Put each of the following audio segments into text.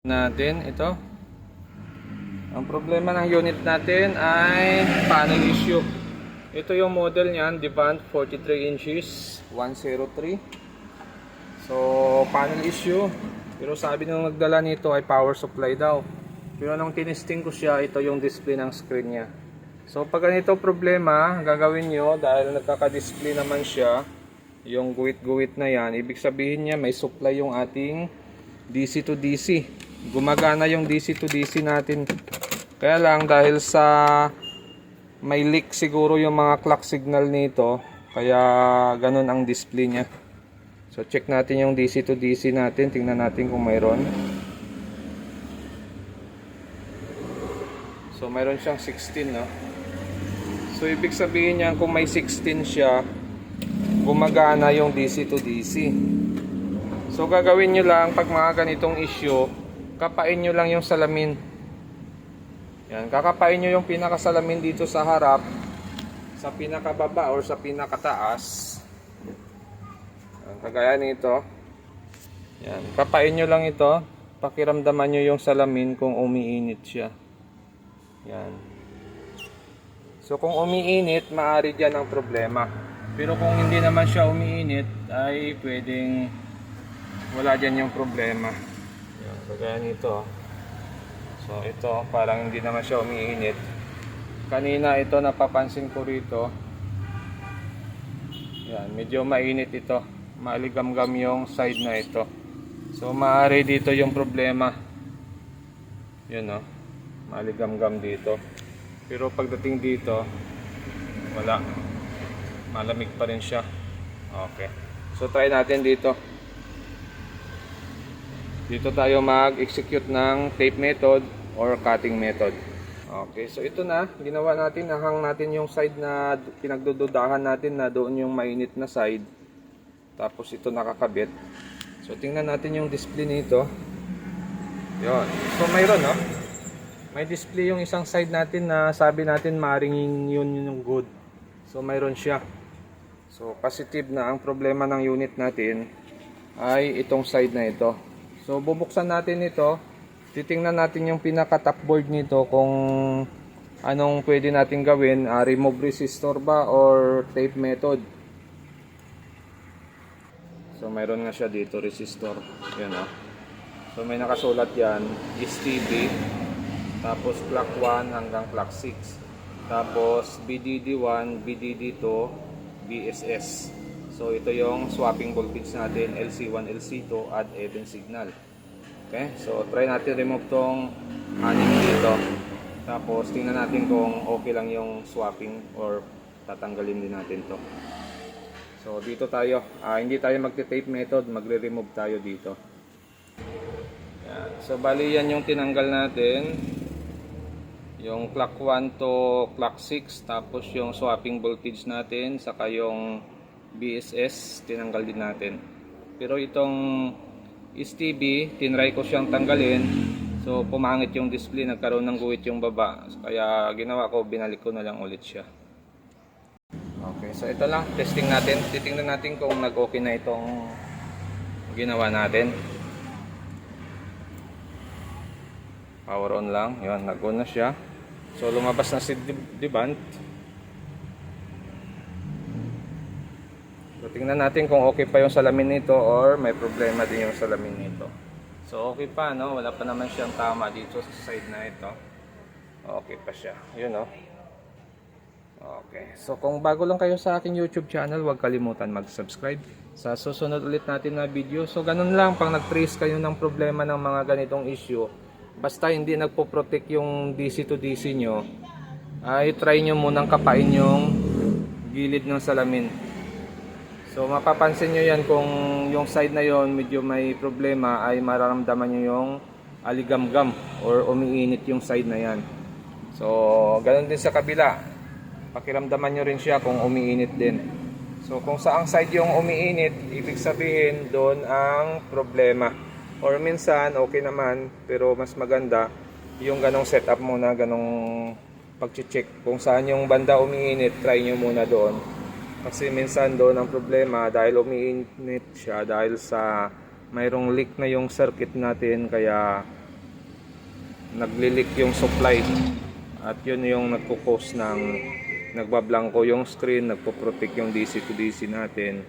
Natin ito. Ang problema ng unit natin ay panel issue. Ito yung model niyan, Devant 43 inches 103. So panel issue. Pero sabi nung nagdala nito ay power supply daw. Pero nung tinesting ko siya, ito yung display ng screen niya. So pag ganito problema, gagawin nyo dahil nagkaka-display naman siya, yung guwit-guwit na yan, ibig sabihin niya may supply yung ating DC to DC. Gumagana yung DC to DC natin. Kaya lang dahil sa may leak siguro yung mga clock signal nito, kaya ganun ang display niya. So check natin yung DC to DC natin, tingnan natin kung mayroon. So mayroon siyang 16, no? So ibig sabihin niya kung may 16 siya, gumagana yung DC to DC. So gagawin nyo lang pag mga ganitong issue, kapain nyo lang yung salamin. Yan, kakapain nyo yung pinakasalamin dito sa harap, sa pinakababa or sa pinakataas. Yan, kagaya nito. Yan, kapain nyo lang ito, pakiramdaman nyo yung salamin kung umiinit siya. Yan. So kung umiinit, maaari dyan ang problema. Pero kung hindi naman siya umiinit, ay pwedeng wala dyan yung problema. Yan, kagaya nito. So ito, parang hindi naman siya umiinit. Kanina ito napapansin ko rito. Yan, medyo mainit ito. Maligamgam yung side na ito. So maaari dito yung problema. Yun, no? Maligamgam dito. Pero pagdating dito, wala. Malamig pa rin siya. Okay. So try natin dito. Dito tayo mag-execute ng tape method or cutting method. Okay, so ito na, ginawa natin, nahang natin yung side na pinagdududahan natin na doon yung mainit na side. Tapos ito nakakabit. So tingnan natin yung display nito. Yun. So mayroon, no? May display yung isang side natin na sabi natin maaaring yun yung good. So mayroon siya. So positive na ang problema ng unit natin ay itong side na ito. So bubuksan natin ito, titingnan natin yung pinaka-top board nito kung anong pwede natin gawin, remove resistor ba or tape method. So mayroon nga siya dito resistor, yun, oh. So may nakasulat yan, STB, tapos clock 1 hanggang clock 6, tapos BDD1, BDD2, BSS. So ito yung swapping voltage natin, LC1, LC2, add even signal. Okay, so try natin remove tong anim dito. Tapos tingnan natin kung okay lang yung swapping or tatanggalin din natin to. So dito tayo, hindi tayo magte-tape method, magre-remove tayo dito. Yan. So bali yan yung tinanggal natin. Yung clock 1 to clock 6, tapos yung swapping voltage natin, saka yung BSS, tinanggal din natin. Pero itong STB, tinry ko siyang tanggalin. So pumangit yung display, nagkaroon ng guhit yung baba. Kaya ginawa ko, binalik ko na lang ulit siya. Okay, so ito lang, testing natin. Titingnan natin kung nag-okay na itong ginawa natin. Power on lang, yun, nag-on na siya. So lumabas na si Devant. So tingnan natin kung okay pa yung salamin nito or may problema din yung salamin nito. So okay pa, no? Wala pa naman siyang tama dito sa side na ito. Okay pa siya. Yun, no? Okay. So kung bago lang kayo sa aking YouTube channel, huwag kalimutan mag-subscribe sa susunod ulit natin na video. So ganun lang, pag nag-trace kayo ng problema ng mga ganitong issue, basta hindi nagpo-protect yung DC to DC nyo, ay try nyo munang kapain yung gilid ng salamin. So mapapansin nyo yan kung yung side na yon medyo may problema, ay mararamdaman nyo yung aligamgam or umiinit yung side na yan. So ganun din sa kabila, pakiramdaman nyo rin siya kung umiinit din. So kung saang side yung umiinit, ibig sabihin doon ang problema. Or minsan okay naman, pero mas maganda yung ganong setup muna, ganong pag-check kung saan yung banda umiinit, try nyo muna doon. Kasi minsan doon ang problema dahil umiinit siya dahil sa mayroong leak na yung circuit natin, kaya naglilik yung supply. At yun yung nagko-cause ng nagbablanko yung screen, nagpo-protect yung DC to DC natin.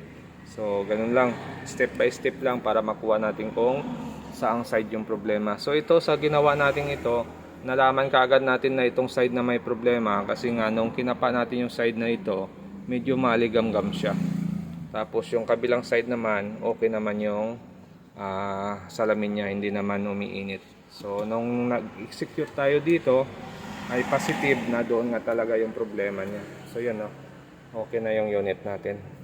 So, ganun lang. Step by step lang para makuha natin kung saang side yung problema. So, ito sa ginawa natin ito, nalaman kaagad natin na itong side na may problema kasi nga nung kinapa natin yung side na ito, medyo maligam-gam siya. Tapos yung kabilang side naman, okay naman yung salamin niya, hindi naman umiinit. So, nung nag-execute tayo dito, ay positive na doon nga talaga yung problema niya. So, yun, no? Okay na yung unit natin.